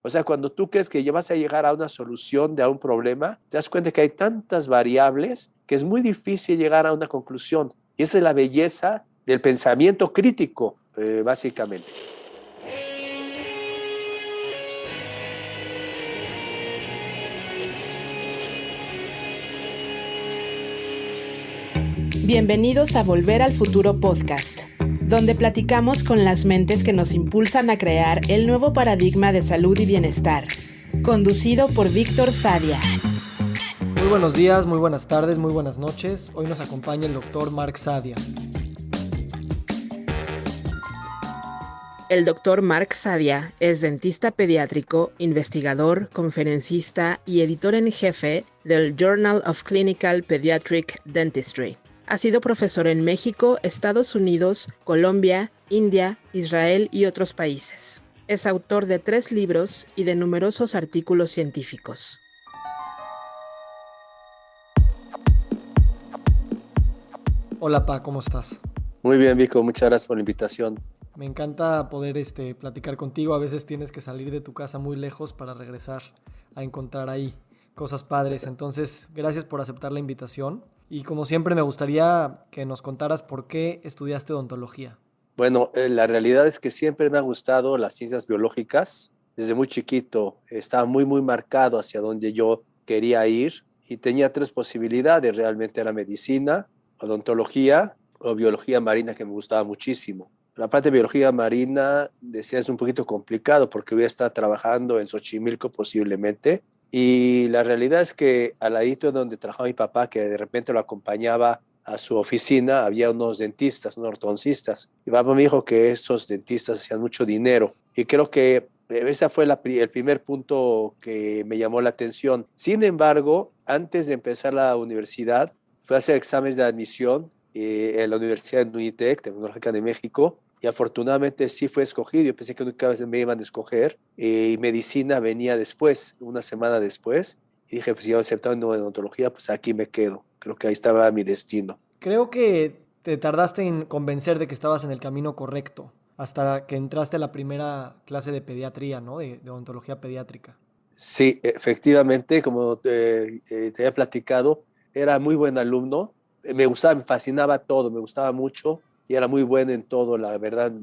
O sea, cuando tú crees que ya vas a llegar a una solución de a un problema, te das cuenta que hay tantas variables que es muy difícil llegar a una conclusión. Y esa es la belleza del pensamiento crítico, básicamente. Bienvenidos a Volver al Futuro Podcast, donde platicamos con las mentes que nos impulsan a crear el nuevo paradigma de salud y bienestar, conducido por Víctor Sadia. Muy buenos días, muy buenas tardes, muy buenas noches. Hoy nos acompaña el doctor Mark Sadia. El doctor Mark Sadia es dentista pediátrico, investigador, conferencista y editor en jefe del Journal of Clinical Pediatric Dentistry. Ha sido profesor en México, Estados Unidos, Colombia, India, Israel y otros países. Es autor de 3 libros y de numerosos artículos científicos. Hola Pa, ¿cómo estás? Muy bien, Vico, muchas gracias por la invitación. Me encanta poder platicar contigo. A veces tienes que salir de tu casa muy lejos para regresar a encontrar ahí cosas padres. Entonces, gracias por aceptar la invitación. Y como siempre, me gustaría que nos contaras por qué estudiaste odontología. Bueno, la realidad es que siempre me han gustado las ciencias biológicas. Desde muy chiquito estaba muy marcado hacia donde yo quería ir y tenía 3 posibilidades. Realmente era medicina, odontología o biología marina, que me gustaba muchísimo. La parte de biología marina, decía, es un poquito complicado porque voy a estar trabajando en Xochimilco posiblemente. Y la realidad es que al ladito donde trabajaba mi papá, que de repente lo acompañaba a su oficina, había unos dentistas, unos ortodoncistas. Y papá me dijo que estos dentistas hacían mucho dinero. Y creo que ese fue el primer punto que me llamó la atención. Sin embargo, antes de empezar la universidad, fui a hacer exámenes de admisión en la Universidad de Unitec, Tecnológica de México, y afortunadamente sí fue escogido. Yo pensé que nunca me iban a escoger, y medicina venía después, una semana después, y dije, pues si yo aceptado en odontología, pues aquí me quedo. Creo que ahí estaba mi destino. Creo que te tardaste en convencer de que estabas en el camino correcto hasta que entraste a la primera clase de pediatría, ¿no? De odontología pediátrica. Sí, efectivamente, como te había platicado, era muy buen alumno. Me gustaba, me fascinaba todo, me gustaba mucho y era muy bueno en todo, la verdad.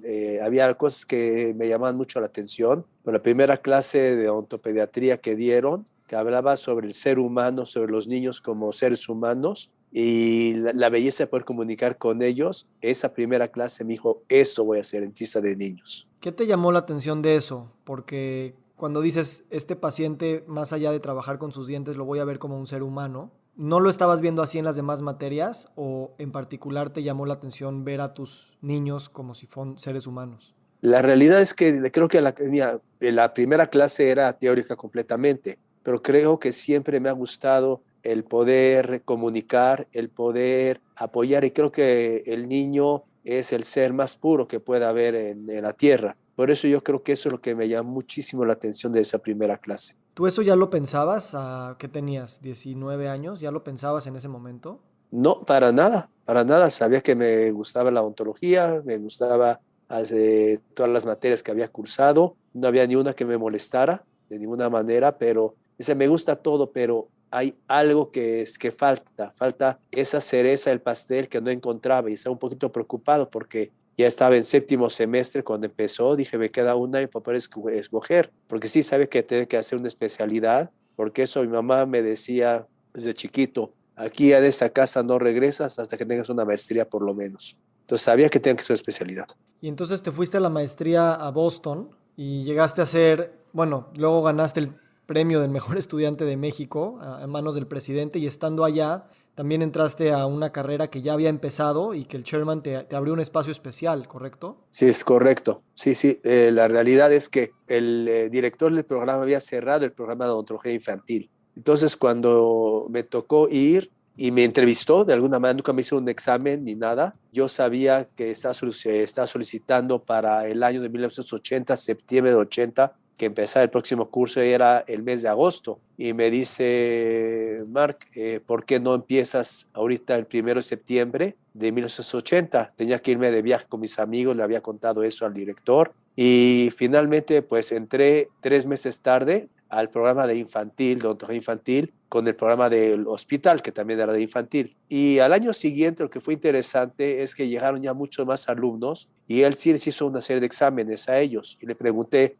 Había cosas que me llamaban mucho la atención. Pero la primera clase de odontopediatría que dieron, que hablaba sobre el ser humano, sobre los niños como seres humanos y la belleza de poder comunicar con ellos, esa primera clase me dijo, eso voy a ser, dentista de niños. ¿Qué te llamó la atención de eso? Porque cuando dices, este paciente, más allá de trabajar con sus dientes, lo voy a ver como un ser humano, ¿no lo estabas viendo así en las demás materias o en particular te llamó la atención ver a tus niños como si fueran seres humanos? La realidad es que creo que la primera clase era teórica completamente, pero creo que siempre me ha gustado el poder comunicar, el poder apoyar, y creo que el niño es el ser más puro que pueda haber en la tierra. Por eso yo creo que eso es lo que me llama muchísimo la atención de esa primera clase. ¿Tú eso ya lo pensabas? ¿Qué tenías? ¿19 años? ¿Ya lo pensabas en ese momento? No, para nada, para nada. Sabía que me gustaba la ontología, me gustaba todas las materias que había cursado. No había ni una que me molestara de ninguna manera, pero dice, me gusta todo, pero hay algo que falta esa cereza del pastel que no encontraba y estaba un poquito preocupado porque ya estaba en 7º semestre cuando empezó. Dije, me queda una y para poder escoger, porque sí sabe que tengo que hacer una especialidad, porque eso mi mamá me decía desde chiquito, aquí en esta casa no regresas hasta que tengas una maestría por lo menos. Entonces sabía que tenía que ser especialidad. Y entonces te fuiste a la maestría a Boston y llegaste a ser, bueno, luego ganaste el premio del mejor estudiante de México en manos del presidente y estando allá también entraste a una carrera que ya había empezado y que el chairman te abrió un espacio especial, ¿correcto? Sí, es correcto. Sí, sí. La realidad es que el director del programa había cerrado el programa de odontología infantil. Entonces, cuando me tocó ir y me entrevistó, de alguna manera, nunca me hizo un examen ni nada. Yo sabía que estaba solicitando para el año de 1980, septiembre de 80, que empezara el próximo curso, y era el mes de agosto. Y me dice, Mark, ¿por qué no empiezas ahorita el 1 de septiembre de 1980? Tenía que irme de viaje con mis amigos, le había contado eso al director y finalmente pues entré 3 meses tarde al programa de infantil, de odontología infantil, con el programa del hospital, que también era de infantil. Y al año siguiente lo que fue interesante es que llegaron ya muchos más alumnos y él sí les hizo una serie de exámenes a ellos. Y le pregunté,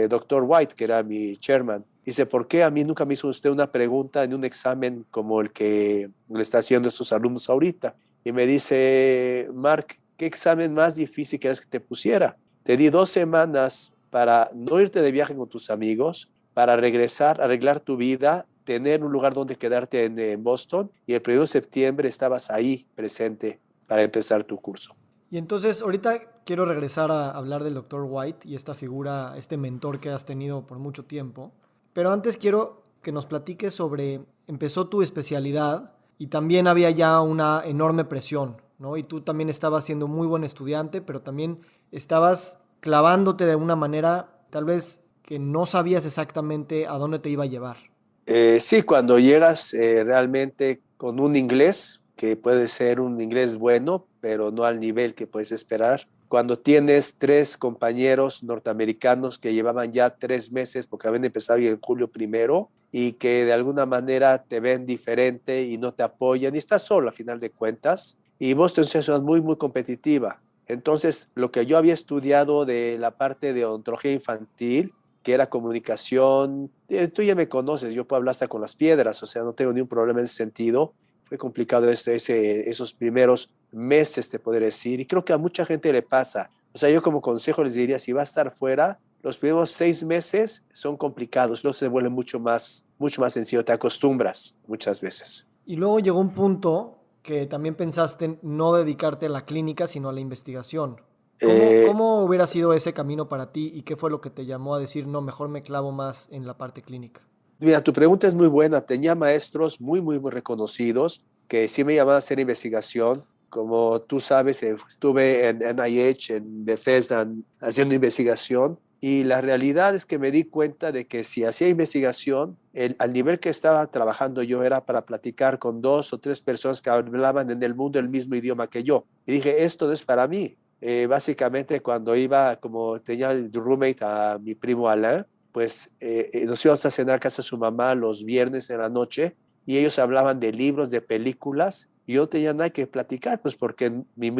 doctor White, que era mi chairman, dice, ¿por qué a mí nunca me hizo usted una pregunta en un examen como el que le está haciendo a estos alumnos ahorita? Y me dice, Mark, ¿qué examen más difícil quieres que te pusiera? Te di 2 semanas para no irte de viaje con tus amigos, para regresar, arreglar tu vida, tener un lugar donde quedarte en Boston, y el 1 de septiembre estabas ahí presente para empezar tu curso. Y entonces ahorita quiero regresar a hablar del doctor White y esta figura, este mentor que has tenido por mucho tiempo. Pero antes quiero que nos platiques sobre, empezó tu especialidad y también había ya una enorme presión, ¿no? Y tú también estabas siendo muy buen estudiante, pero también estabas clavándote de una manera tal vez que no sabías exactamente a dónde te iba a llevar. Sí, cuando llegas realmente con un inglés, que puede ser un inglés bueno, pero no al nivel que puedes esperar. Cuando tienes 3 compañeros norteamericanos que llevaban ya 3 meses, porque habían empezado en julio 1, y que de alguna manera te ven diferente y no te apoyan, y estás solo a final de cuentas, y Boston es una ciudad muy, muy competitiva. Entonces, lo que yo había estudiado de la parte de odontología infantil, que era comunicación. Tú ya me conoces, yo puedo hablar hasta con las piedras, o sea, no tengo ningún problema en ese sentido. Fue complicado esos primeros meses, te podría decir, y creo que a mucha gente le pasa. O sea, yo como consejo les diría, si va a estar fuera, los primeros 6 meses son complicados, luego se vuelve mucho más sencillo, te acostumbras muchas veces. Y luego llegó un punto que también pensaste en no dedicarte a la clínica, sino a la investigación. Eh, ¿Cómo hubiera sido ese camino para ti y qué fue lo que te llamó a decir, no, mejor me clavo más en la parte clínica? Mira, tu pregunta es muy buena. Tenía maestros muy, muy, muy reconocidos que sí me llamaban a hacer investigación. Como tú sabes, estuve en NIH, en Bethesda, haciendo investigación. Y la realidad es que me di cuenta de que si hacía investigación, al nivel que estaba trabajando yo era para platicar con 2 o 3 personas que hablaban en el mundo el mismo idioma que yo. Y dije, esto no es para mí. Básicamente, cuando iba, como tenía el roommate a mi primo Alain, pues nos íbamos a cenar a casa de su mamá los viernes en la noche, y ellos hablaban de libros, de películas, y yo no tenía nada que platicar, pues porque mi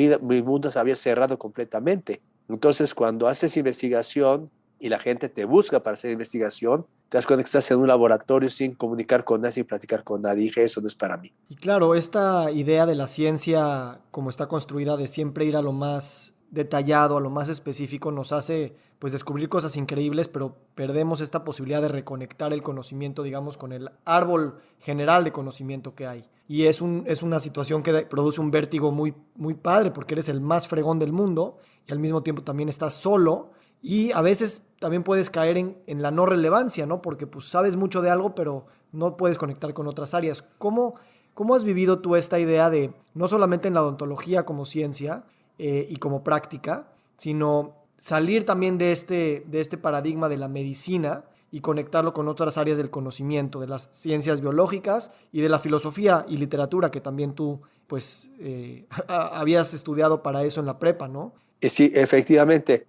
mundo se había cerrado completamente. Entonces, cuando haces investigación y la gente te busca para hacer investigación, te das cuenta que estás en un laboratorio sin comunicar con nadie, sin platicar con nadie. Y dije, eso no es para mí. Y claro, esta idea de la ciencia como está construida de siempre ir a lo más detallado, a lo más específico, nos hace pues descubrir cosas increíbles, pero perdemos esta posibilidad de reconectar el conocimiento, digamos, con el árbol general de conocimiento que hay. Y es una situación que produce un vértigo muy, muy padre, porque eres el más fregón del mundo y al mismo tiempo también estás solo y a veces también puedes caer en la no relevancia, ¿no? Porque pues sabes mucho de algo, pero no puedes conectar con otras áreas. ¿Cómo has vivido tú esta idea de, no solamente en la odontología como ciencia y como práctica, sino salir también de este paradigma de la medicina y conectarlo con otras áreas del conocimiento, de las ciencias biológicas y de la filosofía y literatura que también tú, pues, habías estudiado para eso en la prepa, ¿no? Sí, efectivamente,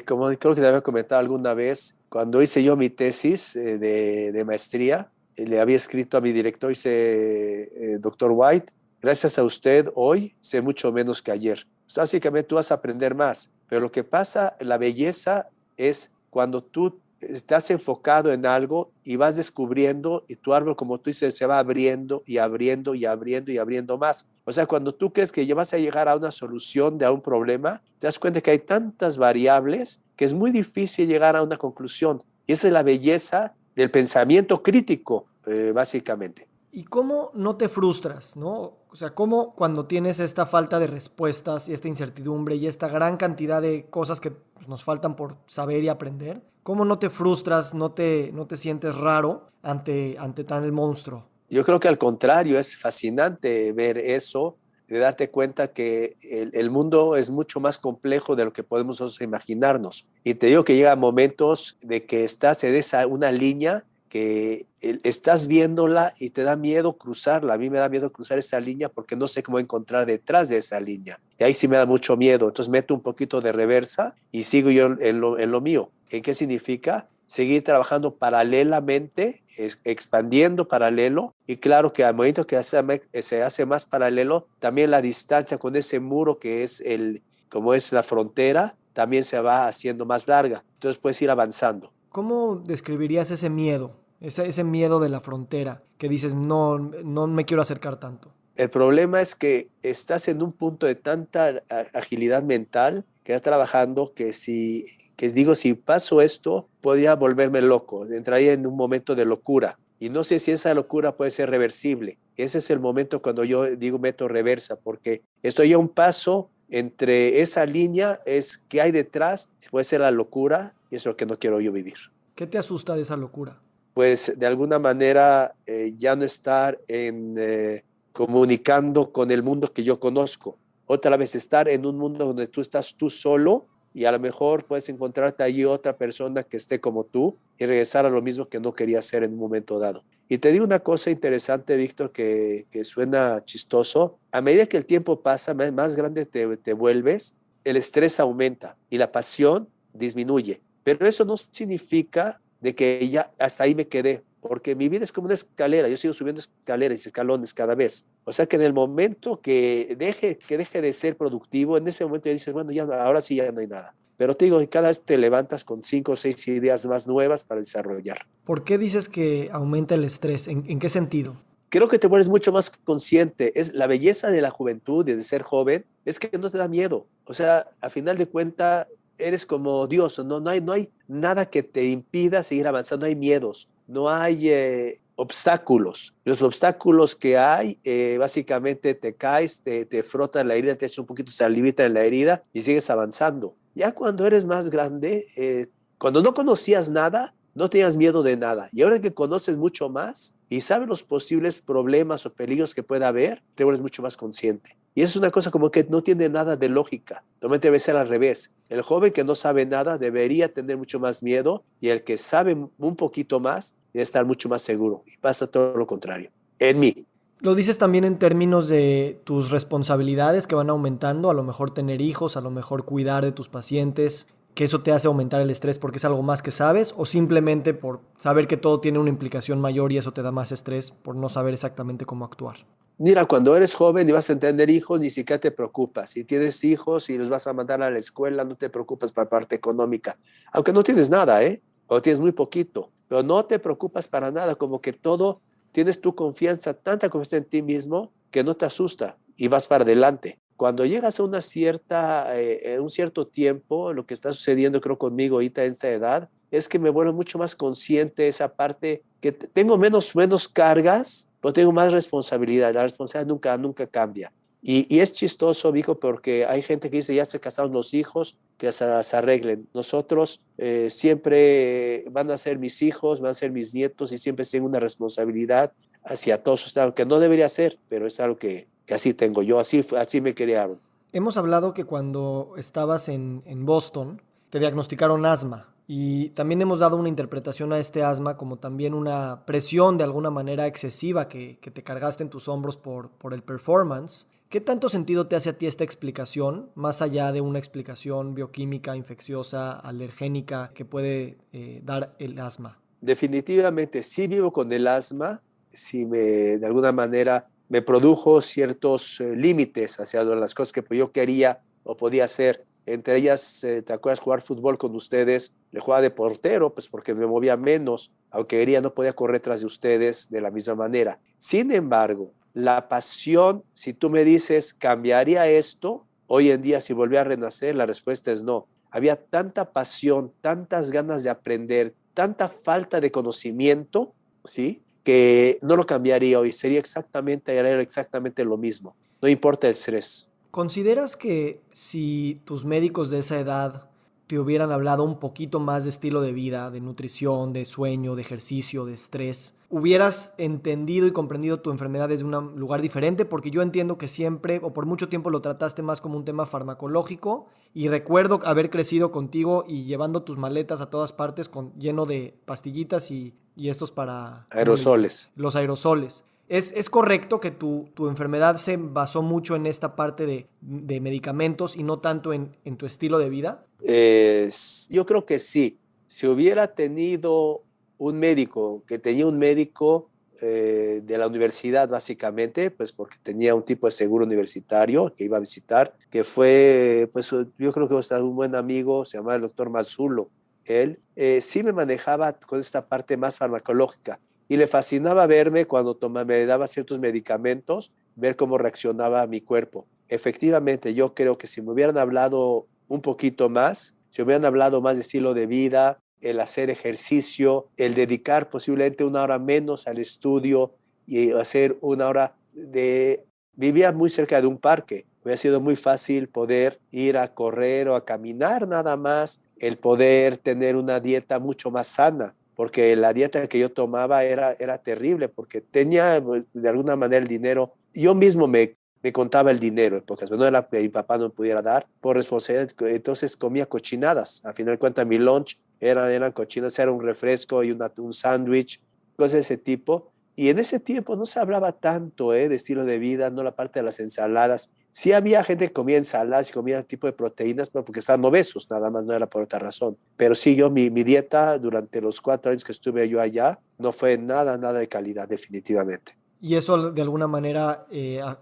como creo que te había comentado alguna vez, cuando hice yo mi tesis de maestría, le había escrito a mi director, dice, doctor White, gracias a usted hoy sé mucho menos que ayer. Pues, básicamente tú vas a aprender más, pero lo que pasa, la belleza es cuando tú estás enfocado en algo y vas descubriendo, y tu árbol, como tú dices, se va abriendo y abriendo y abriendo y abriendo más. O sea, cuando tú crees que ya vas a llegar a una solución de a un problema, te das cuenta que hay tantas variables que es muy difícil llegar a una conclusión. Y esa es la belleza del pensamiento crítico, básicamente. ¿Y cómo no te frustras, no? O sea, ¿cómo cuando tienes esta falta de respuestas y esta incertidumbre y esta gran cantidad de cosas que pues, nos faltan por saber y aprender, cómo no te frustras, no te sientes raro ante tan el monstruo? Yo creo que al contrario, es fascinante ver eso, de darte cuenta que el mundo es mucho más complejo de lo que podemos nosotros imaginarnos. Y te digo que llega momentos de que estás en una línea que estás viéndola y te da miedo cruzarla. A mí me da miedo cruzar esa línea porque no sé cómo encontrar detrás de esa línea. Y ahí sí me da mucho miedo. Entonces meto un poquito de reversa y sigo yo en lo mío. ¿En qué significa? Seguir trabajando paralelamente, expandiendo paralelo, y claro que al momento que se hace más paralelo, también la distancia con ese muro que es como es la frontera, también se va haciendo más larga. Entonces puedes ir avanzando. ¿Cómo describirías ese miedo? Ese miedo de la frontera, que dices, no, no me quiero acercar tanto. El problema es que estás en un punto de tanta agilidad mental que estás trabajando que digo, si paso esto, podría volverme loco, entraría en un momento de locura. Y no sé si esa locura puede ser reversible. Ese es el momento cuando yo digo meto reversa, porque estoy a un paso entre esa línea, es que hay detrás, puede ser la locura, y es lo que no quiero yo vivir. ¿Qué te asusta de esa locura? Pues de alguna manera ya no estar comunicando con el mundo que yo conozco. Otra vez estar en un mundo donde tú estás tú solo y a lo mejor puedes encontrarte allí otra persona que esté como tú y regresar a lo mismo que no quería hacer en un momento dado. Y te digo una cosa interesante, Víctor, que suena chistoso. A medida que el tiempo pasa, más grande te vuelves, el estrés aumenta y la pasión disminuye. Pero eso no significa de que ya hasta ahí me quedé, porque mi vida es como una escalera, yo sigo subiendo escaleras y escalones cada vez. O sea que en el momento que deje de ser productivo, en ese momento ya dices, bueno, ya ahora sí ya no hay nada. Pero te digo, cada vez te levantas con 5 o 6 ideas más nuevas para desarrollar. ¿Por qué dices que aumenta el estrés? ¿En qué sentido? Creo que te vuelves mucho más consciente. Es la belleza de la juventud, de ser joven, es que no te da miedo. O sea, a final de cuentas, eres como Dios, no hay nada que te impida seguir avanzando, no hay miedos, no hay obstáculos. Los obstáculos que hay, básicamente te caes, te frotan la herida, te echas un poquito de salivita en la herida y sigues avanzando. Ya cuando eres más grande, cuando no conocías nada, no tenías miedo de nada. Y ahora que conoces mucho más y sabes los posibles problemas o peligros que pueda haber, te vuelves mucho más consciente. Y es una cosa como que no tiene nada de lógica. Normalmente debe ser al revés. El joven que no sabe nada debería tener mucho más miedo y el que sabe un poquito más debe estar mucho más seguro. Y pasa todo lo contrario. En mí. Lo dices también en términos de tus responsabilidades que van aumentando, a lo mejor tener hijos, a lo mejor cuidar de tus pacientes, que eso te hace aumentar el estrés porque es algo más que sabes, o simplemente por saber que todo tiene una implicación mayor y eso te da más estrés por no saber exactamente cómo actuar. Mira, cuando eres joven y vas a tener hijos, ni siquiera te preocupas. Si tienes hijos y los vas a mandar a la escuela, no te preocupas por la parte económica. Aunque no tienes nada, o tienes muy poquito, pero no te preocupas para nada, como que todo, tienes tu confianza, tanta confianza en ti mismo, que no te asusta y vas para adelante. Cuando llegas a un cierto tiempo, lo que está sucediendo creo conmigo ahorita en esta edad, es que me vuelvo mucho más consciente de esa parte, que tengo menos cargas, pero tengo más responsabilidad. La responsabilidad nunca cambia. Y es chistoso, Vico, porque hay gente que dice, ya se casaron los hijos, que se arreglen. Nosotros siempre van a ser mis hijos, van a ser mis nietos y siempre tengo una responsabilidad hacia todos ustedes, aunque no debería ser, pero es algo que así tengo yo, así me criaron. Hemos hablado que cuando estabas en Boston te diagnosticaron asma y también hemos dado una interpretación a este asma como también una presión de alguna manera excesiva que te cargaste en tus hombros por el performance. ¿Qué tanto sentido te hace a ti esta explicación, más allá de una explicación bioquímica, infecciosa, alergénica que puede dar el asma? Definitivamente sí vivo con el asma, sí de alguna manera me produjo ciertos límites hacia las cosas que yo quería o podía hacer. Entre ellas, ¿te acuerdas jugar fútbol con ustedes? Le jugaba de portero, pues porque me movía menos, aunque quería, no podía correr tras de ustedes de la misma manera. Sin embargo, la pasión, si tú me dices, ¿cambiaría esto? Hoy en día, si volví a renacer, la respuesta es no. Había tanta pasión, tantas ganas de aprender, tanta falta de conocimiento, ¿sí?, que no lo cambiaría hoy. Era exactamente lo mismo. No importa el estrés. ¿Consideras que si tus médicos de esa edad te hubieran hablado un poquito más de estilo de vida, de nutrición, de sueño, de ejercicio, de estrés, hubieras entendido y comprendido tu enfermedad desde un lugar diferente? Porque yo entiendo que siempre o por mucho tiempo lo trataste más como un tema farmacológico y recuerdo haber crecido contigo y llevando tus maletas a todas partes lleno de pastillitas y y estos para ¿cómo le llaman? Aerosoles. Los aerosoles. ¿Es correcto que tu enfermedad se basó mucho en esta parte de medicamentos y no tanto en tu estilo de vida? Yo creo que sí. Si hubiera tenido un médico, que tenía un médico de la universidad básicamente, pues porque tenía un tipo de seguro universitario que iba a visitar, que fue, pues yo creo que un buen amigo, se llamaba el doctor Mazulo. Él sí me manejaba con esta parte más farmacológica y le fascinaba verme cuando me daba ciertos medicamentos, ver cómo reaccionaba mi cuerpo. Efectivamente, yo creo que si me hubieran hablado un poquito más, si hubieran hablado más de estilo de vida, el hacer ejercicio, el dedicar posiblemente una hora menos al estudio y hacer una hora de... Vivía muy cerca de un parque. Hubiera sido muy fácil poder ir a correr o a caminar nada más, el poder tener una dieta mucho más sana, porque la dieta que yo tomaba era terrible, porque tenía de alguna manera el dinero. Yo mismo me contaba el dinero, porque no era que mi papá no me pudiera dar por responsabilidad, entonces comía cochinadas. A final de cuentas, mi lunch eran cochinadas, era un refresco y un sándwich, cosas de ese tipo. Y en ese tiempo no se hablaba tanto de estilo de vida, no la parte de las ensaladas. Sí había gente que comía ensaladas y comía tipo de proteínas, pero porque estaban obesos, nada más, no era por otra razón. Pero sí, mi dieta durante los 4 años que estuve yo allá no fue nada de calidad, definitivamente. Y eso de alguna manera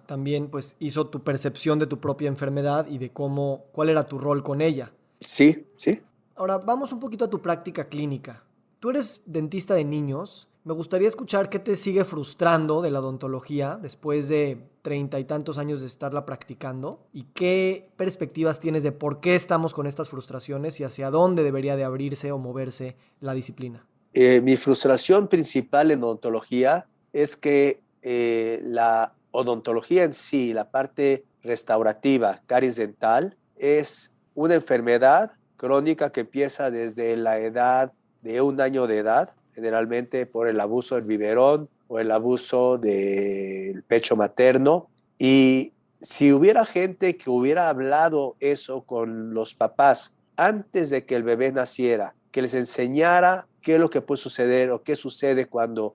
también pues hizo tu percepción de tu propia enfermedad y de cuál era tu rol con ella. Sí, sí. Ahora, vamos un poquito a tu práctica clínica. Tú eres dentista de niños. Me gustaría escuchar qué te sigue frustrando de la odontología después de 30 y tantos años de estarla practicando y qué perspectivas tienes de por qué estamos con estas frustraciones y hacia dónde debería de abrirse o moverse la disciplina. Mi frustración principal en odontología es que la odontología en sí, la parte restaurativa, caries dental, es una enfermedad crónica que empieza desde la edad de 1 año de edad, generalmente por el abuso del biberón o el abuso del pecho materno. Y si hubiera gente que hubiera hablado eso con los papás antes de que el bebé naciera, que les enseñara qué es lo que puede suceder o qué sucede cuando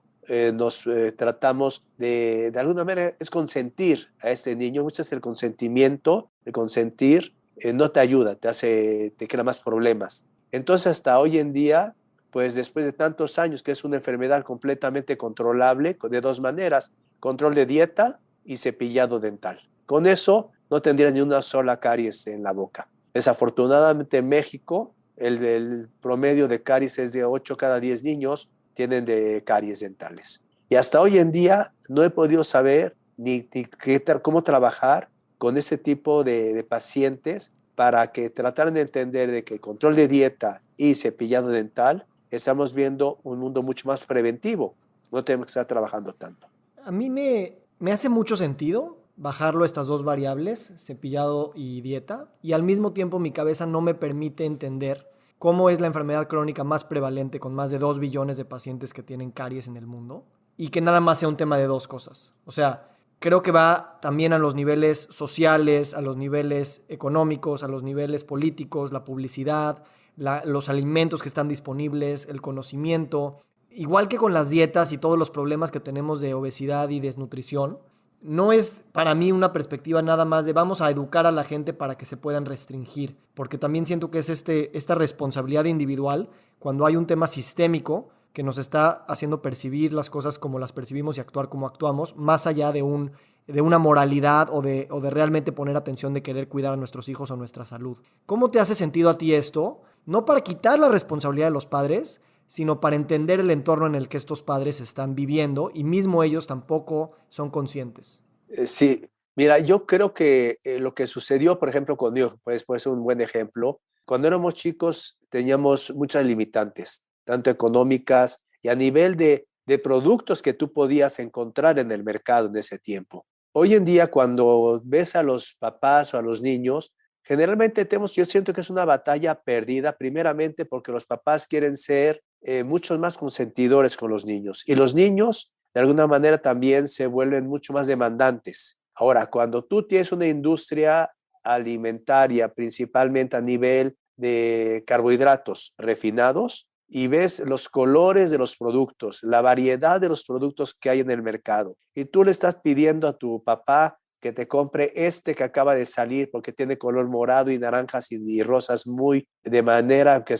nos tratamos de alguna manera, es consentir a este niño. Muchas veces el consentimiento, el consentir, no te ayuda, te crea más problemas. Entonces, hasta hoy en día, pues después de tantos años, que es una enfermedad completamente controlable de dos maneras, control de dieta y cepillado dental. Con eso no tendrías ni una sola caries en la boca. Desafortunadamente en México, el promedio de caries es de 8 cada 10 niños tienen de caries dentales. Y hasta hoy en día no he podido saber cómo trabajar con ese tipo de pacientes para que trataran de entender de que el control de dieta y cepillado dental estamos viendo un mundo mucho más preventivo. No tenemos que estar trabajando tanto. A mí me hace mucho sentido bajarlo a estas dos variables, cepillado y dieta, y al mismo tiempo mi cabeza no me permite entender cómo es la enfermedad crónica más prevalente con más de 2 billones de pacientes que tienen caries en el mundo y que nada más sea un tema de dos cosas. O sea, creo que va también a los niveles sociales, a los niveles económicos, a los niveles políticos, la publicidad, los alimentos que están disponibles, el conocimiento. Igual que con las dietas y todos los problemas que tenemos de obesidad y desnutrición, no es para mí una perspectiva nada más de vamos a educar a la gente para que se puedan restringir, porque también siento que es esta responsabilidad individual cuando hay un tema sistémico que nos está haciendo percibir las cosas como las percibimos y actuar como actuamos, más allá de una moralidad o de realmente poner atención de querer cuidar a nuestros hijos o nuestra salud. ¿Cómo te hace sentido a ti esto? No para quitar la responsabilidad de los padres, sino para entender el entorno en el que estos padres están viviendo y mismo ellos tampoco son conscientes. Sí, mira, yo creo que lo que sucedió, por ejemplo, conmigo, pues puede ser un buen ejemplo. Cuando éramos chicos teníamos muchas limitantes, tanto económicas y a nivel de productos que tú podías encontrar en el mercado en ese tiempo. Hoy en día, cuando ves a los papás o a los niños, generalmente yo siento que es una batalla perdida, primeramente porque los papás quieren ser muchos más consentidores con los niños y los niños de alguna manera también se vuelven mucho más demandantes. Ahora, cuando tú tienes una industria alimentaria, principalmente a nivel de carbohidratos refinados, y ves los colores de los productos, la variedad de los productos que hay en el mercado. Y tú le estás pidiendo a tu papá que te compre este que acaba de salir porque tiene color morado y naranjas y rosas muy de manera que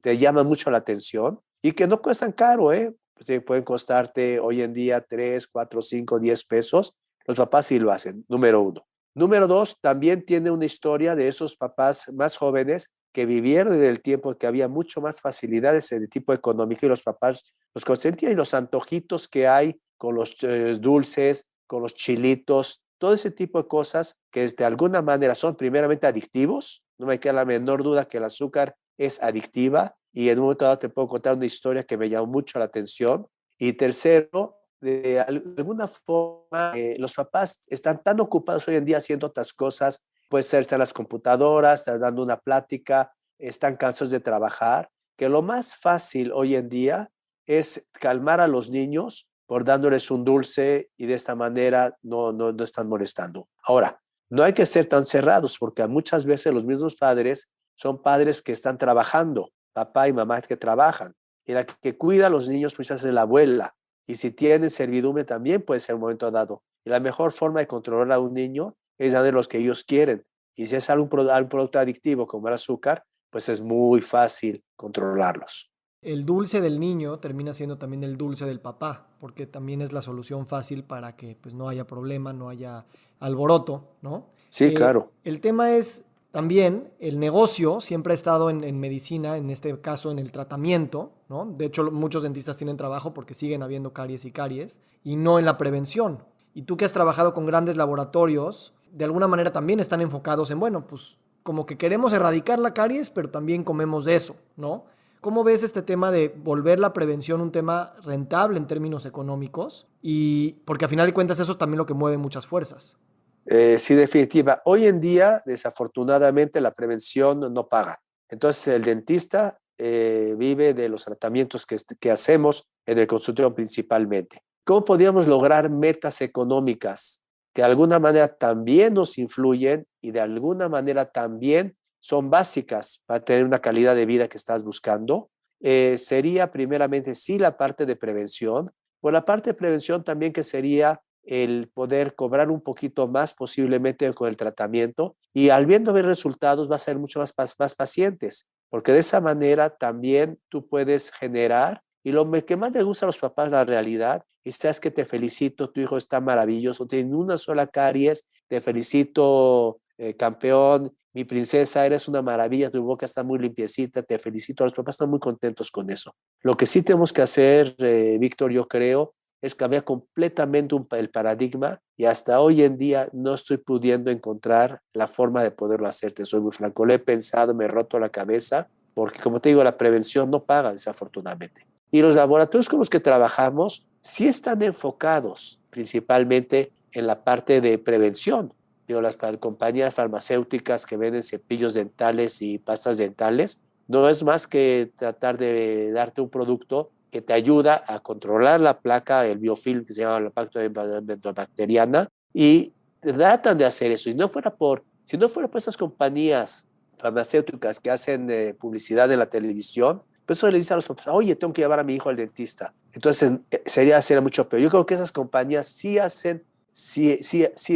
te llaman mucho la atención y que no cuestan caro, ¿eh? Pues pueden costarte hoy en día 3, 4, 5, 10 pesos. Los papás sí lo hacen, número uno. Número dos, también tiene una historia de esos papás más jóvenes que vivieron en el tiempo que había mucho más facilidades en el tipo económico y los papás los consentían y los antojitos que hay con los dulces, con los chilitos, todo ese tipo de cosas que de alguna manera son primeramente adictivos. No me queda la menor duda que el azúcar es adictiva y en un momento dado te puedo contar una historia que me llamó mucho la atención. Y tercero, de alguna forma, los papás están tan ocupados hoy en día haciendo otras cosas, puede ser estar en las computadoras, estar dando una plática, están cansados de trabajar, que lo más fácil hoy en día es calmar a los niños por dándoles un dulce y de esta manera no están molestando. Ahora, no hay que ser tan cerrados porque muchas veces los mismos padres son padres que están trabajando, papá y mamá que trabajan, y la que cuida a los niños pues es la abuela, y si tienen servidumbre también puede ser un momento dado. Y la mejor forma de controlar a un niño es darle los que ellos quieren. Y si es algún producto adictivo como el azúcar, pues es muy fácil controlarlos. El dulce del niño termina siendo también el dulce del papá, porque también es la solución fácil para que pues, no haya problema, no haya alboroto, ¿no? Sí, claro. El tema es también, el negocio siempre ha estado en medicina, en este caso en el tratamiento, ¿no? De hecho, muchos dentistas tienen trabajo porque siguen habiendo caries, y no en la prevención. Y tú que has trabajado con grandes laboratorios, de alguna manera también están enfocados en, bueno, pues como que queremos erradicar la caries, pero también comemos de eso, ¿no? ¿Cómo ves este tema de volver la prevención un tema rentable en términos económicos? Y porque a final de cuentas eso es también lo que mueve muchas fuerzas. Sí, definitiva. Hoy en día, desafortunadamente, la prevención no paga. Entonces, el dentista vive de los tratamientos que hacemos en el consultorio principalmente. ¿Cómo podríamos lograr metas económicas que de alguna manera también nos influyen y de alguna manera también son básicas para tener una calidad de vida que estás buscando? Sería primeramente sí la parte de prevención, por la parte de prevención también que sería el poder cobrar un poquito más posiblemente con el tratamiento y al viendo ver resultados va a ser mucho más pacientes, porque de esa manera también tú puedes generar y lo que más les gusta a los papás la realidad y sabes que te felicito, tu hijo está maravilloso, tiene una sola caries, te felicito campeón, mi princesa, eres una maravilla, tu boca está muy limpiecita, te felicito, los papás están muy contentos con eso. Lo que sí tenemos que hacer, Víctor, yo creo, es cambiar completamente el paradigma y hasta hoy en día no estoy pudiendo encontrar la forma de poderlo hacer, te soy muy franco, lo he pensado, me he roto la cabeza, porque como te digo, la prevención no paga desafortunadamente. Y los laboratorios con los que trabajamos sí están enfocados principalmente en la parte de prevención. Digo, las compañías farmacéuticas que venden cepillos dentales y pastas dentales, no es más que tratar de darte un producto que te ayuda a controlar la placa, el biofilm que se llama la placa bacteriana, y tratan de hacer eso. Si no fuera por esas compañías farmacéuticas que hacen publicidad en la televisión, pues eso le dice a los papás, oye, tengo que llevar a mi hijo al dentista. Entonces sería mucho peor. Yo creo que esas compañías sí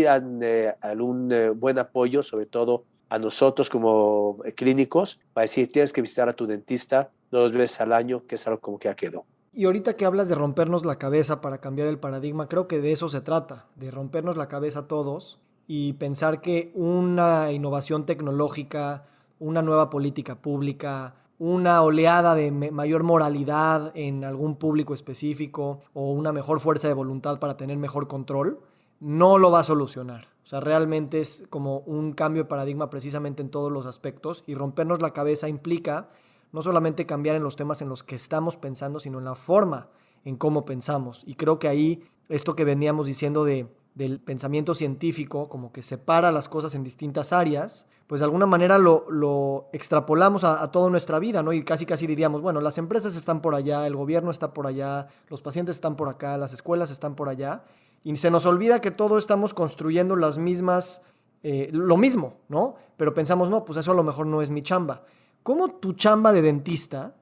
dan algún buen apoyo, sobre todo a nosotros como clínicos, para decir, tienes que visitar a tu dentista 2 veces al año, que es algo como que ya quedó. Y ahorita que hablas de rompernos la cabeza para cambiar el paradigma, creo que de eso se trata, de rompernos la cabeza a todos y pensar que una innovación tecnológica, una nueva política pública, una oleada de mayor moralidad en algún público específico o una mejor fuerza de voluntad para tener mejor control, no lo va a solucionar. O sea, realmente es como un cambio de paradigma precisamente en todos los aspectos y rompernos la cabeza implica no solamente cambiar en los temas en los que estamos pensando, sino en la forma en cómo pensamos. Y creo que ahí esto que veníamos diciendo del pensamiento científico, como que separa las cosas en distintas áreas, pues de alguna manera lo extrapolamos a toda nuestra vida, ¿no? Y casi diríamos, bueno, las empresas están por allá, el gobierno está por allá, los pacientes están por acá, las escuelas están por allá, y se nos olvida que todos estamos construyendo las mismas, lo mismo, ¿no? Pero pensamos, no, pues eso a lo mejor no es mi chamba. ¿Cómo tu chamba de dentista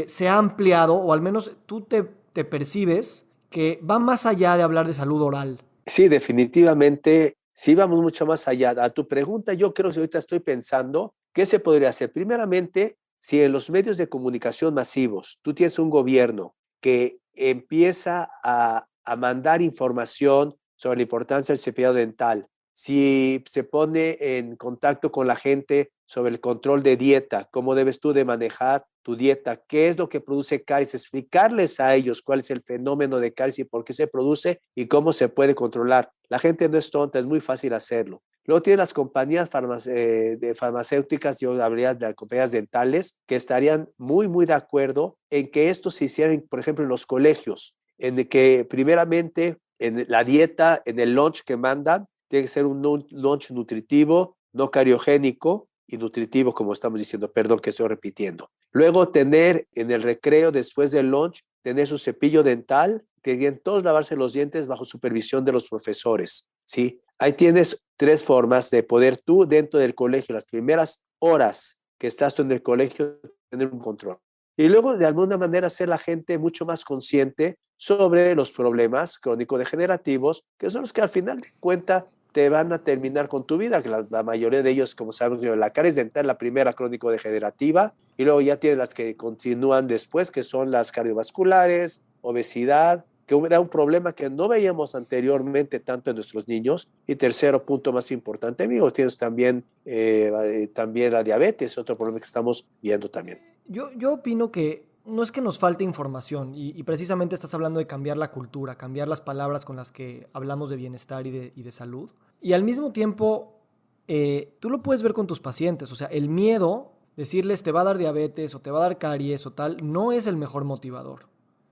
se ha ampliado, o al menos tú te percibes que va más allá de hablar de salud oral. Sí, definitivamente, sí vamos mucho más allá. A tu pregunta, yo creo que ahorita estoy pensando, ¿qué se podría hacer? Primeramente, si en los medios de comunicación masivos tú tienes un gobierno que empieza a mandar información sobre la importancia del cepillado dental, si se pone en contacto con la gente sobre el control de dieta, cómo debes tú de manejar tu dieta, qué es lo que produce caries, explicarles a ellos cuál es el fenómeno de caries y por qué se produce y cómo se puede controlar. La gente no es tonta, es muy fácil hacerlo. Luego tiene las compañías de farmacéuticas, yo hablaría de las compañías dentales, que estarían muy, muy de acuerdo en que esto se hiciera, por ejemplo, en los colegios, en que primeramente en la dieta, en el lunch que mandan, tiene que ser un lunch nutritivo, no cariogénico y nutritivo, como estamos diciendo, perdón que estoy repitiendo. Luego tener en el recreo, después del lunch, tener su cepillo dental, que todos lavarse los dientes bajo supervisión de los profesores, ¿sí? Ahí tienes 3 formas de poder tú dentro del colegio, las primeras horas que estás tú en el colegio, tener un control. Y luego de alguna manera hacer la gente mucho más consciente sobre los problemas crónico-degenerativos, que son los que al final de cuentas te van a terminar con tu vida, que la mayoría de ellos, como sabemos, la caries dental, la primera crónico-degenerativa, y luego ya tienes las que continúan después, que son las cardiovasculares, obesidad, que era un problema que no veíamos anteriormente tanto en nuestros niños. Y tercero punto más importante, amigos, tienes también la diabetes, otro problema que estamos viendo también. Yo opino que no es que nos falte información y precisamente estás hablando de cambiar la cultura, cambiar las palabras con las que hablamos de bienestar y de salud. Y al mismo tiempo, tú lo puedes ver con tus pacientes, o sea, el miedo, decirles te va a dar diabetes o te va a dar caries o tal, no es el mejor motivador.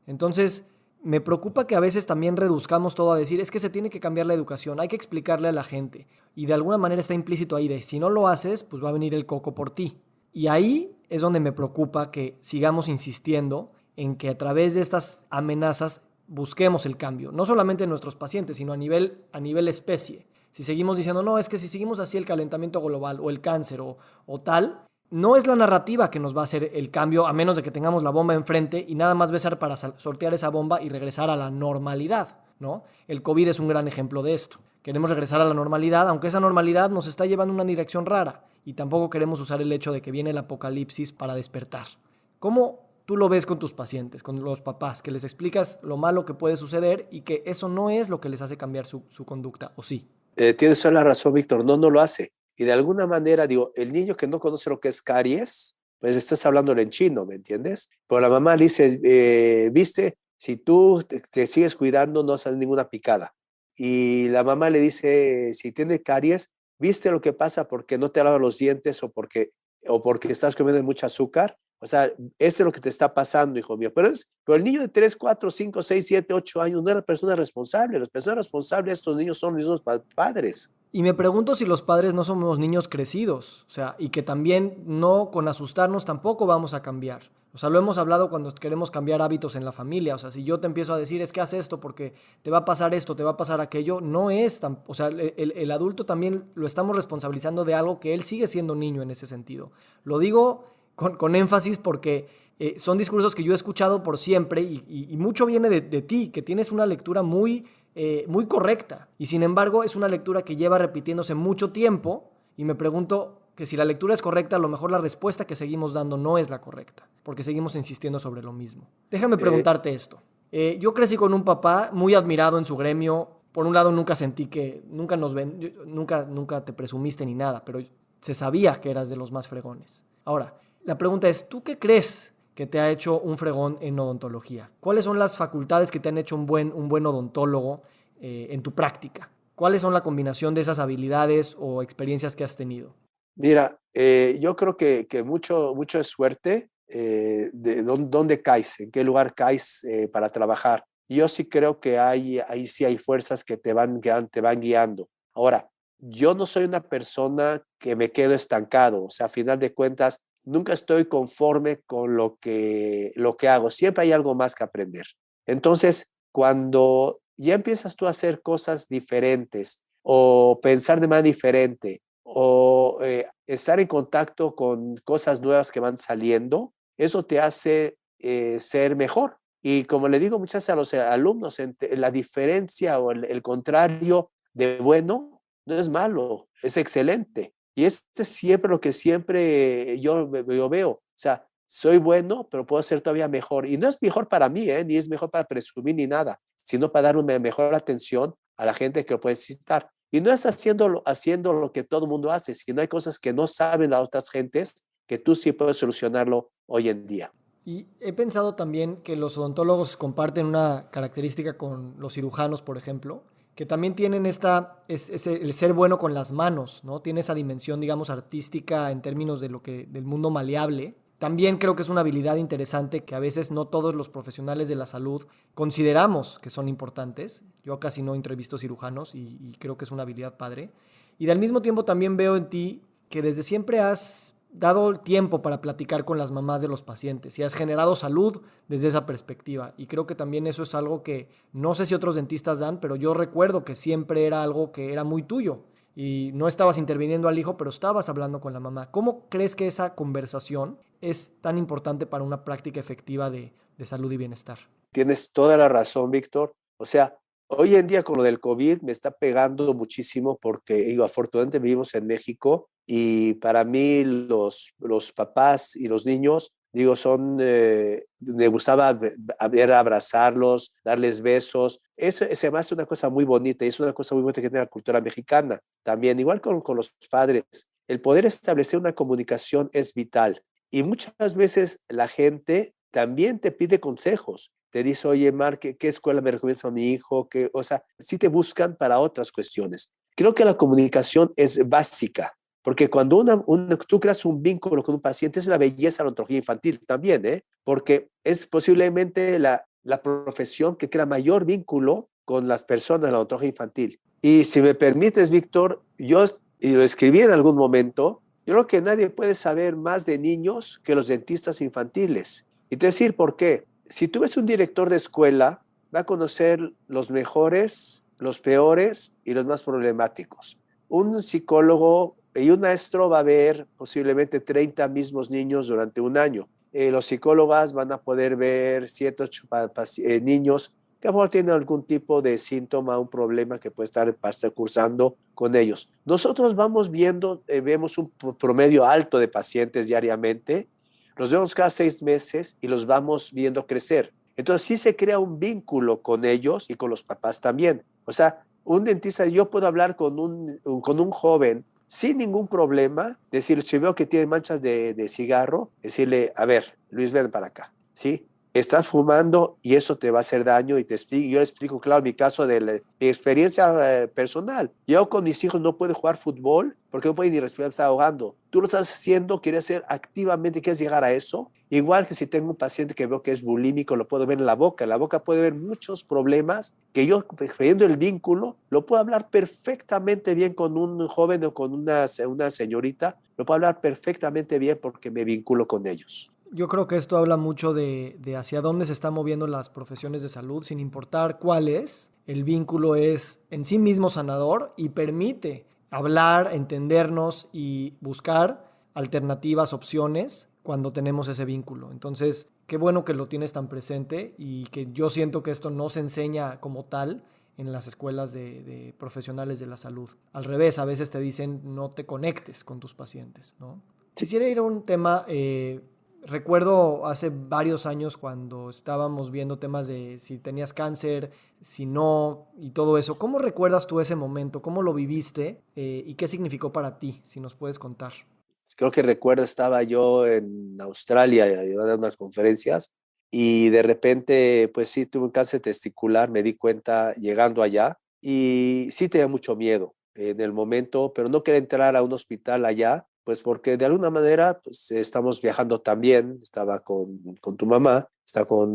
Entonces, me preocupa que a veces también reduzcamos todo a decir, es que se tiene que cambiar la educación, hay que explicarle a la gente. Y de alguna manera está implícito ahí de, si no lo haces, pues va a venir el coco por ti. Y ahí es donde me preocupa que sigamos insistiendo en que a través de estas amenazas busquemos el cambio, no solamente en nuestros pacientes, sino a nivel especie. Si seguimos diciendo, no, es que si seguimos así el calentamiento global o el cáncer o tal, no es la narrativa que nos va a hacer el cambio, a menos de que tengamos la bomba enfrente y nada más va a ser para sortear esa bomba y regresar a la normalidad, ¿no? El COVID es un gran ejemplo de esto. Queremos regresar a la normalidad, aunque esa normalidad nos está llevando en una dirección rara y tampoco queremos usar el hecho de que viene el apocalipsis para despertar. ¿Cómo tú lo ves con tus pacientes, con los papás, que les explicas lo malo que puede suceder y que eso no es lo que les hace cambiar su conducta, o sí? Tienes toda la razón, Víctor, no, no lo hace. Y de alguna manera, digo, el niño que no conoce lo que es caries, pues estás hablándole en chino, ¿me entiendes? Pero la mamá le dice, viste, si tú te sigues cuidando, no sale ninguna picada. Y la mamá le dice, si tiene caries, viste lo que pasa porque no te lavas los dientes o porque estás comiendo mucho azúcar. O sea, eso es lo que te está pasando, hijo mío. Pero el niño de 3, 4, 5, 6, 7, 8 años no es la persona responsable. Las personas responsables de estos niños son los padres. Y me pregunto si los padres no somos niños crecidos, o sea, y que también no con asustarnos tampoco vamos a cambiar. O sea, lo hemos hablado cuando queremos cambiar hábitos en la familia. O sea, si yo te empiezo a decir, es que haz esto porque te va a pasar esto, te va a pasar aquello, no es tan... O sea, el adulto también lo estamos responsabilizando de algo que él sigue siendo niño en ese sentido. Lo digo con énfasis porque son discursos que yo he escuchado por siempre y mucho viene de ti, que tienes una lectura muy correcta. Y sin embargo, es una lectura que lleva repitiéndose mucho tiempo y me pregunto que si la lectura es correcta, a lo mejor la respuesta que seguimos dando no es la correcta, porque seguimos insistiendo sobre lo mismo. Déjame preguntarte esto. Yo crecí con un papá muy admirado en su gremio. Por un lado, nunca sentí que, nunca nos ven, nunca te presumiste ni nada, pero se sabía que eras de los más fregones. Ahora, la pregunta es, ¿tú qué crees que te ha hecho un fregón en odontología? ¿Cuáles son las facultades que te han hecho un buen odontólogo en tu práctica? ¿Cuáles son la combinación de esas habilidades o experiencias que has tenido? Mira, yo creo que mucho es suerte de dónde caes, en qué lugar caes para trabajar. Yo sí creo que ahí sí hay fuerzas que te van guiando. Ahora, yo no soy una persona que me quedo estancado, o sea, a final de cuentas, nunca estoy conforme con lo que hago, siempre hay algo más que aprender. Entonces, cuando ya empiezas tú a hacer cosas diferentes o pensar de manera diferente, o estar en contacto con cosas nuevas que van saliendo, eso te hace ser mejor. Y como le digo muchas veces a los alumnos, la diferencia o el contrario de bueno no es malo, es excelente. Y este es siempre lo que siempre yo veo. O sea, soy bueno, pero puedo ser todavía mejor. Y no es mejor para mí, ni es mejor para presumir ni nada, sino para dar una mejor atención a la gente que lo puede necesitar. Y no es haciendo lo que todo el mundo hace, sino hay cosas que no saben las otras gentes que tú sí puedes solucionarlo hoy en día. Y he pensado también que los odontólogos comparten una característica con los cirujanos, por ejemplo, que también tienen el ser bueno con las manos, ¿no? Tiene esa dimensión, digamos, artística en términos del mundo maleable. También creo que es una habilidad interesante que a veces no todos los profesionales de la salud consideramos que son importantes. Yo casi no entrevisto cirujanos y creo que es una habilidad padre. Y al mismo tiempo también veo en ti que desde siempre has dado el tiempo para platicar con las mamás de los pacientes y has generado salud desde esa perspectiva. Y creo que también eso es algo que no sé si otros dentistas dan, pero yo recuerdo que siempre era algo que era muy tuyo. Y no estabas interviniendo al hijo, pero estabas hablando con la mamá. ¿Cómo crees que esa conversación es tan importante para una práctica efectiva de salud y bienestar? Tienes toda la razón, Víctor. O sea, hoy en día con lo del COVID me está pegando muchísimo porque, digo, afortunadamente vivimos en México y para mí los papás y los niños, digo, me gustaba ver, abrazarlos, darles besos. Eso se me hace una cosa muy bonita y es una cosa muy bonita que tiene la cultura mexicana. También, igual con los padres, el poder establecer una comunicación es vital. Y muchas veces la gente también te pide consejos. Te dice, oye, Mar, ¿qué escuela me recomiendas a mi hijo? O sea, sí te buscan para otras cuestiones. Creo que la comunicación es básica, porque cuando tú creas un vínculo con un paciente, es la belleza de la odontología infantil también, porque es posiblemente la profesión que crea mayor vínculo con las personas de la odontología infantil. Y si me permites, Víctor, y lo escribí en algún momento, yo creo que nadie puede saber más de niños que los dentistas infantiles. Y te voy a decir por qué. Si tú ves un director de escuela, va a conocer los mejores, los peores y los más problemáticos. Un psicólogo y un maestro va a ver posiblemente 30 mismos niños durante un año. Los psicólogas van a poder ver 7 o 8 niños que a lo mejor tienen algún tipo de síntoma, un problema que puede estar cursando con ellos. Nosotros vemos un promedio alto de pacientes diariamente, los vemos cada 6 meses y los vamos viendo crecer. Entonces sí se crea un vínculo con ellos y con los papás también. O sea, un dentista, yo puedo hablar con un joven sin ningún problema, decirle, si veo que tiene manchas de cigarro, decirle, a ver, Luis, ven para acá, ¿sí? Estás fumando y eso te va a hacer daño y yo le explico, claro, mi caso de mi experiencia personal. Yo con mis hijos no puedo jugar fútbol porque no pueden ni respirar, me está ahogando. Tú lo estás haciendo, quieres hacer activamente, quieres llegar a eso. Igual que si tengo un paciente que veo que es bulímico, lo puedo ver en la boca. En la boca puede haber muchos problemas que yo, perdiendo el vínculo, lo puedo hablar perfectamente bien con un joven o con una señorita. Lo puedo hablar perfectamente bien porque me vinculo con ellos. Yo creo que esto habla mucho de hacia dónde se están moviendo las profesiones de salud, sin importar cuál es. El vínculo es en sí mismo sanador y permite hablar, entendernos y buscar alternativas, opciones cuando tenemos ese vínculo. Entonces, qué bueno que lo tienes tan presente y que yo siento que esto no se enseña como tal en las escuelas de profesionales de la salud. Al revés, a veces te dicen no te conectes con tus pacientes, ¿no? Sí. Quisiera ir a un tema. Recuerdo hace varios años cuando estábamos viendo temas de si tenías cáncer, si no, y todo eso. ¿Cómo recuerdas tú ese momento? ¿Cómo lo viviste? ¿Y qué significó para ti? Si nos puedes contar. Creo que recuerdo, estaba yo en Australia, iba a dar unas conferencias y de repente, pues sí, tuve un cáncer testicular, me di cuenta llegando allá y sí tenía mucho miedo en el momento, pero no quería entrar a un hospital allá, pues porque de alguna manera pues, estamos viajando también, estaba con tu mamá, estaba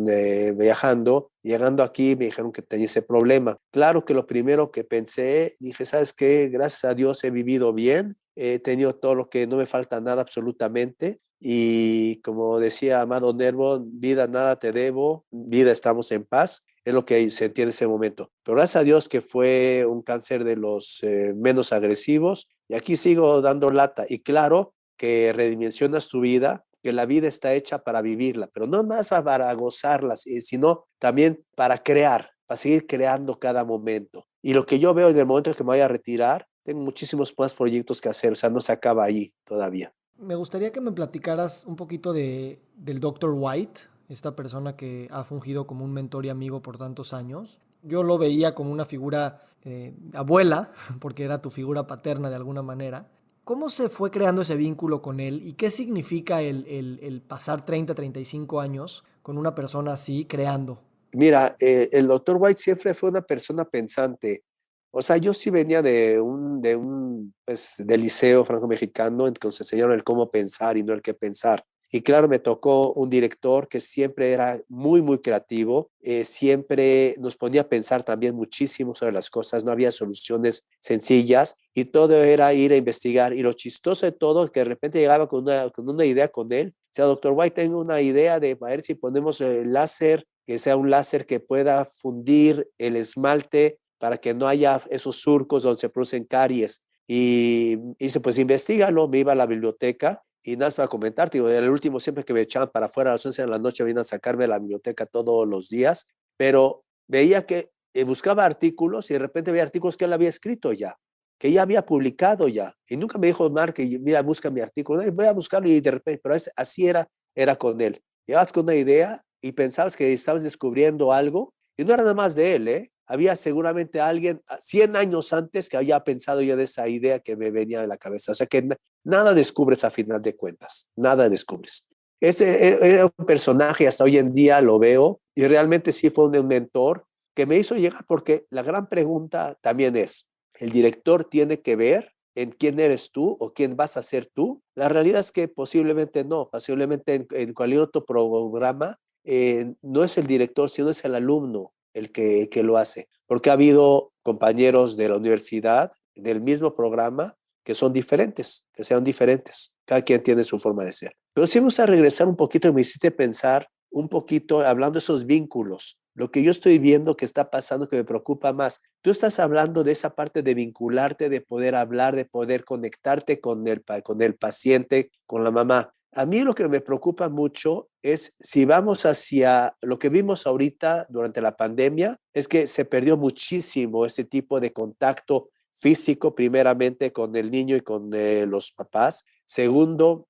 viajando, llegando aquí me dijeron que tenía ese problema. Claro que lo primero que pensé, dije, ¿sabes qué? Gracias a Dios he vivido bien, he tenido todo lo que no me falta nada absolutamente. Y como decía Amado Nervo, vida nada te debo, vida estamos en paz, es lo que sentí en ese momento. Pero gracias a Dios que fue un cáncer de los menos agresivos y aquí sigo dando lata. Y claro que redimensionas tu vida que la vida está hecha para vivirla, pero no más para gozarla, sino también para crear, para seguir creando cada momento. Y lo que yo veo en el momento que me vaya a retirar, tengo muchísimos más proyectos que hacer, o sea, no se acaba ahí todavía. Me gustaría que me platicaras un poquito del Dr. White, esta persona que ha fungido como un mentor y amigo por tantos años. Yo lo veía como una figura abuela, porque era tu figura paterna de alguna manera. ¿Cómo se fue creando ese vínculo con él y qué significa el pasar 30, 35 años con una persona así creando? Mira, el doctor White siempre fue una persona pensante. O sea, yo sí venía pues, de liceo franco-mexicano en que nos enseñaron el cómo pensar y no el qué pensar. Y claro, me tocó un director que siempre era muy, muy creativo, siempre nos ponía a pensar también muchísimo sobre las cosas, no había soluciones sencillas y todo era ir a investigar. Y lo chistoso de todo es que de repente llegaba con una idea con él. O sea, doctor White, tengo una idea de a ver si ponemos el láser, que sea un láser que pueda fundir el esmalte para que no haya esos surcos donde se producen caries. Y hice, pues investigalo, me iba a la biblioteca y nada más para comentarte, digo, era el último siempre que me echaban para afuera a las 11 de la noche, venían a sacarme de la biblioteca todos los días, pero veía que buscaba artículos y de repente veía artículos que él había escrito ya, que ya había publicado ya. Y nunca me dijo, Mark, mira, busca mi artículo, voy a buscarlo y de repente, pero así era con él. Llegabas con una idea y pensabas que estabas descubriendo algo y no era nada más de él, ¿eh? Había seguramente alguien 100 años antes que había pensado ya de esa idea que me venía de la cabeza. O sea que nada descubres a final de cuentas, nada descubres. Ese era un personaje, hasta hoy en día lo veo, y realmente sí fue un mentor que me hizo llegar, porque la gran pregunta también es, ¿el director tiene que ver en quién eres tú o quién vas a ser tú? La realidad es que posiblemente no, posiblemente en cualquier otro programa no es el director, sino es el alumno el que lo hace, porque ha habido compañeros de la universidad, del mismo programa, que son diferentes, que sean diferentes. Cada quien tiene su forma de ser. Pero sí me gusta regresar un poquito y me hiciste pensar un poquito, hablando de esos vínculos, lo que yo estoy viendo que está pasando que me preocupa más. Tú estás hablando de esa parte de vincularte, de poder hablar, de poder conectarte con el paciente, con la mamá. A mí lo que me preocupa mucho es si vamos hacia lo que vimos ahorita durante la pandemia, es que se perdió muchísimo ese tipo de contacto físico, primeramente con el niño y con los papás. Segundo,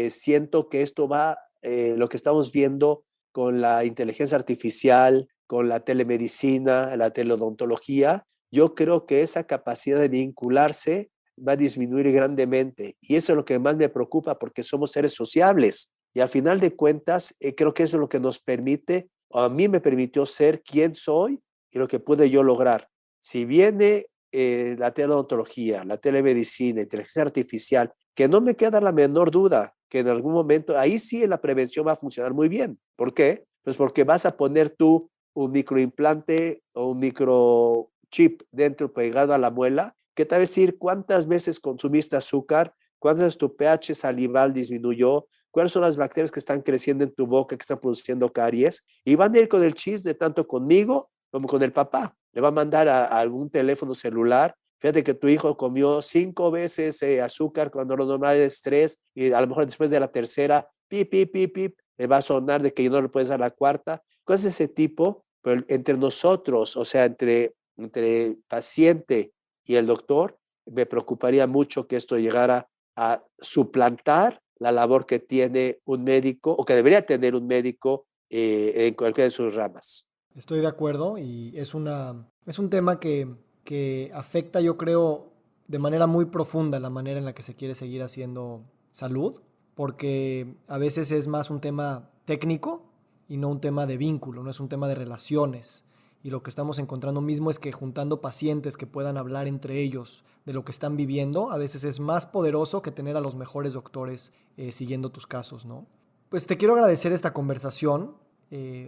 siento que esto va, lo que estamos viendo con la inteligencia artificial, con la telemedicina, la teleodontología, yo creo que esa capacidad de vincularse va a disminuir grandemente. Y eso es lo que más me preocupa porque somos seres sociables. Y al final de cuentas, creo que eso es lo que nos permite, o a mí me permitió ser quien soy y lo que pude yo lograr. Si viene la teleodontología, la telemedicina, inteligencia artificial, que no me queda la menor duda que en algún momento, ahí sí la prevención va a funcionar muy bien. ¿Por qué? Pues porque vas a poner tú un microimplante o un microchip dentro pegado a la muela, que te va a decir cuántas veces consumiste azúcar, cuántas veces tu pH salival disminuyó, cuáles son las bacterias que están creciendo en tu boca, que están produciendo caries, y van a ir con el chisme tanto conmigo como con el papá. Le va a mandar a algún teléfono celular. Fíjate que tu hijo comió 5 veces azúcar cuando lo normal es 3 y a lo mejor después de la tercera, pip, pip, pip, pip, le va a sonar de que no le puedes dar la cuarta. Cosas de ese tipo, pero entre nosotros, o sea, entre el paciente y el doctor, me preocuparía mucho que esto llegara a suplantar la labor que tiene un médico o que debería tener un médico en cualquiera de sus ramas. Estoy de acuerdo y es un tema que afecta, yo creo, de manera muy profunda la manera en la que se quiere seguir haciendo salud, porque a veces es más un tema técnico y no un tema de vínculo, no es un tema de relaciones. Y lo que estamos encontrando mismo es que juntando pacientes que puedan hablar entre ellos de lo que están viviendo, a veces es más poderoso que tener a los mejores doctores siguiendo tus casos, ¿no? Pues te quiero agradecer esta conversación.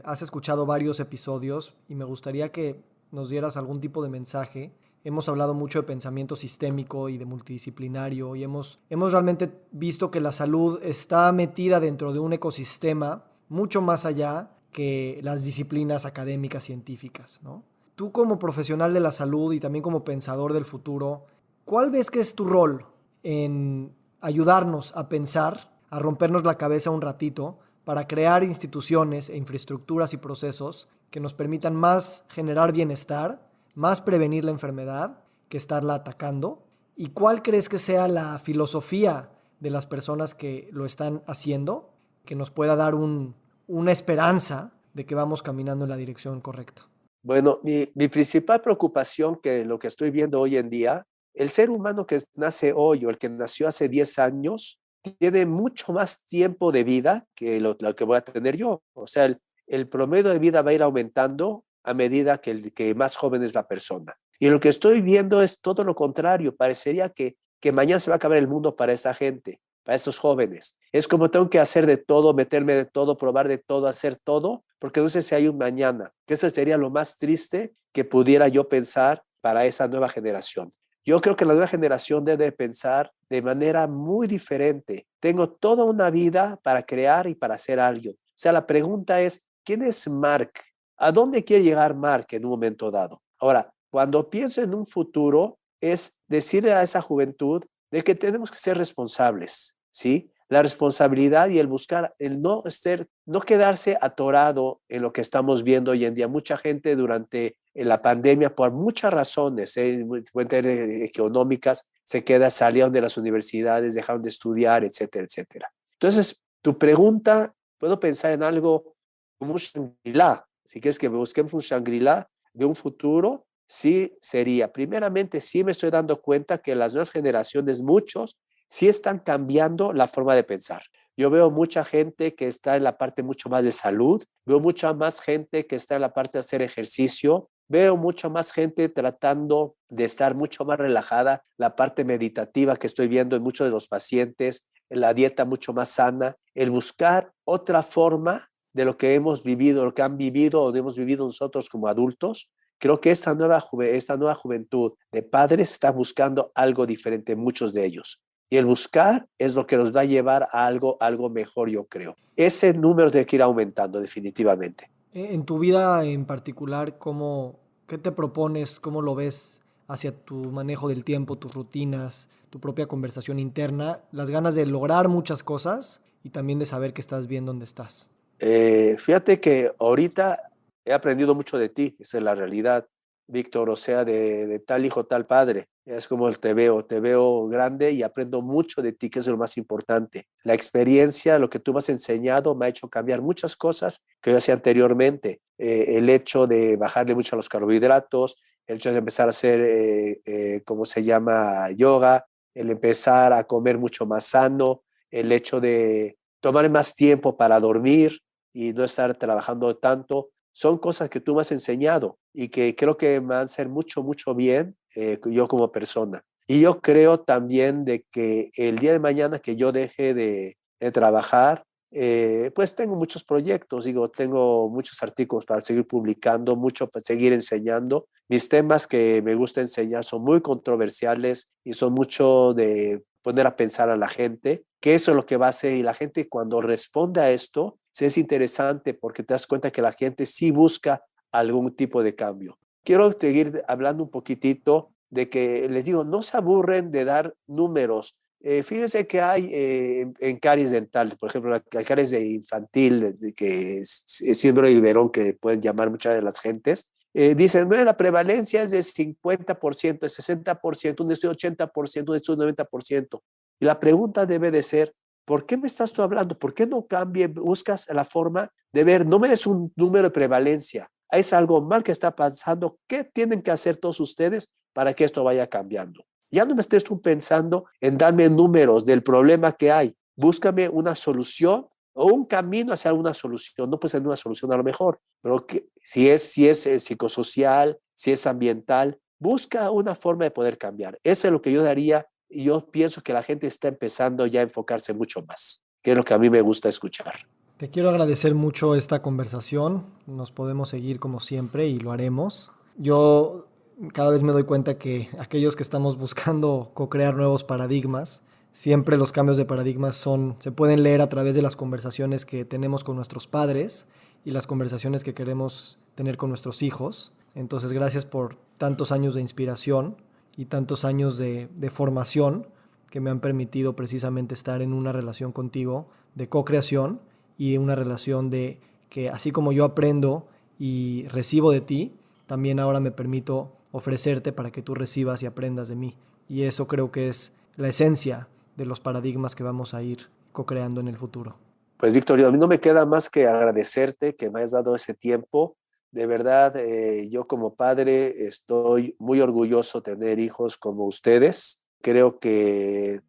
Has escuchado varios episodios y me gustaría que nos dieras algún tipo de mensaje. Hemos hablado mucho de pensamiento sistémico y de multidisciplinario y hemos realmente visto que la salud está metida dentro de un ecosistema mucho más allá que las disciplinas académicas científicas, ¿no? Tú como profesional de la salud y también como pensador del futuro, ¿cuál ves que es tu rol en ayudarnos a pensar a rompernos la cabeza un ratito para crear instituciones e infraestructuras y procesos que nos permitan más generar bienestar, más prevenir la enfermedad que estarla atacando? ¿Y cuál crees que sea la filosofía de las personas que lo están haciendo que nos pueda dar una esperanza de que vamos caminando en la dirección correcta? Bueno, mi principal preocupación que lo que estoy viendo hoy en día, el ser humano que nace hoy o el que nació hace 10 años, tiene mucho más tiempo de vida que lo que voy a tener yo. O sea, el promedio de vida va a ir aumentando a medida que más joven es la persona. Y lo que estoy viendo es todo lo contrario. Parecería que mañana se va a acabar el mundo para esta gente, para estos jóvenes. Es como tengo que hacer de todo, meterme de todo, probar de todo, hacer todo, porque no sé si hay un mañana, que eso sería lo más triste que pudiera yo pensar para esa nueva generación. Yo creo que la nueva generación debe pensar de manera muy diferente. Tengo toda una vida para crear y para hacer algo. O sea, la pregunta es, ¿quién es Mark? ¿A dónde quiere llegar Mark en un momento dado? Ahora, cuando pienso en un futuro, es decirle a esa juventud de que tenemos que ser responsables, ¿sí? La responsabilidad y el buscar, el no quedarse atorado en lo que estamos viendo hoy en día. Mucha gente durante la pandemia, por muchas razones económicas, salieron de las universidades, dejaron de estudiar, etcétera, etcétera. Entonces, tu pregunta, puedo pensar en algo como un Shangri-La. Si quieres que busquemos un Shangri-La de un futuro, sí sería, primeramente, sí me estoy dando cuenta que las nuevas generaciones, muchos, sí están cambiando la forma de pensar. Yo veo mucha gente que está en la parte mucho más de salud, veo mucha más gente que está en la parte de hacer ejercicio, veo mucha más gente tratando de estar mucho más relajada, la parte meditativa que estoy viendo en muchos de los pacientes, la dieta mucho más sana, el buscar otra forma de lo que hemos vivido, lo que han vivido o hemos vivido nosotros como adultos. Creo que esta nueva juventud de padres está buscando algo diferente, muchos de ellos. Y el buscar es lo que nos va a llevar a algo mejor, yo creo. Ese número tiene que ir aumentando definitivamente. En tu vida en particular, ¿qué te propones? ¿Cómo lo ves hacia tu manejo del tiempo, tus rutinas, tu propia conversación interna, las ganas de lograr muchas cosas y también de saber que estás bien donde estás? Fíjate que ahorita he aprendido mucho de ti, esa es la realidad, Víctor, o sea, de tal hijo, tal padre. Es como te veo grande y aprendo mucho de ti, que es lo más importante. La experiencia, lo que tú me has enseñado, me ha hecho cambiar muchas cosas que yo hacía anteriormente. El hecho de bajarle mucho a los carbohidratos, el hecho de empezar a hacer, ¿cómo se llama? Yoga, el empezar a comer mucho más sano, el hecho de tomar más tiempo para dormir y no estar trabajando tanto, son cosas que tú me has enseñado y que creo que me van a hacer mucho, mucho bien yo como persona. Y yo creo también de que el día de mañana que yo deje de trabajar, pues tengo muchos proyectos, digo, tengo muchos artículos para seguir publicando, mucho para seguir enseñando. Mis temas que me gusta enseñar son muy controversiales y son mucho de poner a pensar a la gente, que eso es lo que va a hacer. Y la gente cuando responde a esto, sí es interesante porque te das cuenta que la gente sí busca algún tipo de cambio. Quiero seguir hablando un poquitito de que les digo, no se aburren de dar números. Fíjense que hay en caries dental, por ejemplo, la caries de infantil, que es síndrome de Iberón, que pueden llamar muchas de las gentes. Dicen, bueno, la prevalencia es de 50%, de 60%, un estudio 80%, un estudio 90%. Y la pregunta debe de ser, ¿por qué me estás tú hablando? ¿Por qué no buscas la forma de ver, no me des un número de prevalencia? Es algo mal que está pasando. ¿Qué tienen que hacer todos ustedes para que esto vaya cambiando? Ya no me estés tú pensando en darme números del problema que hay. Búscame una solución o un camino hacia una solución. No puede ser una solución a lo mejor, pero si es psicosocial, si es ambiental, busca una forma de poder cambiar. Eso es lo que yo daría y yo pienso que la gente está empezando ya a enfocarse mucho más, que es lo que a mí me gusta escuchar. Te quiero agradecer mucho esta conversación. Nos podemos seguir como siempre y lo haremos. Yo cada vez me doy cuenta que aquellos que estamos buscando co-crear nuevos paradigmas, siempre los cambios de paradigmas se pueden leer a través de las conversaciones que tenemos con nuestros padres y las conversaciones que queremos tener con nuestros hijos. Entonces, gracias por tantos años de inspiración y tantos años de formación que me han permitido precisamente estar en una relación contigo de co-creación y una relación de que así como yo aprendo y recibo de ti, también ahora me permito ofrecerte para que tú recibas y aprendas de mí. Y eso creo que es la esencia de los paradigmas que vamos a ir co-creando en el futuro. Pues Víctor, a mí no me queda más que agradecerte que me hayas dado ese tiempo. De verdad, yo como padre estoy muy orgulloso de tener hijos como ustedes. Creo que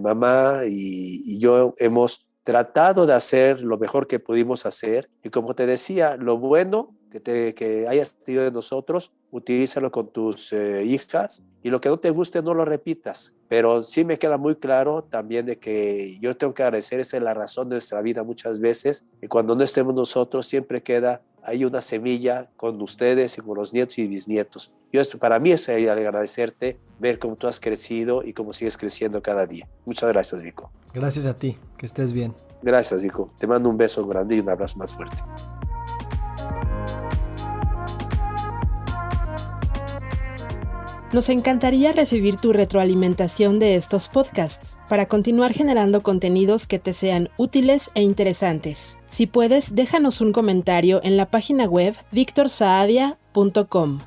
mamá y yo hemos tratado de hacer lo mejor que pudimos hacer. Y como te decía, lo bueno que hayas tenido de nosotros, utilízalo con tus hijas, y lo que no te guste no lo repitas. Pero sí me queda muy claro también de que yo tengo que agradecer, esa es la razón de nuestra vida muchas veces, y cuando no estemos nosotros siempre queda ahí una semilla con ustedes y con los nietos y bisnietos. Para mí es agradecerte, ver cómo tú has crecido y cómo sigues creciendo cada día. Muchas gracias, Vico. Gracias a ti, que estés bien. Gracias, Vico. Te mando un beso grande y un abrazo más fuerte. Nos encantaría recibir tu retroalimentación de estos podcasts para continuar generando contenidos que te sean útiles e interesantes. Si puedes, déjanos un comentario en la página web victorsaadia.com.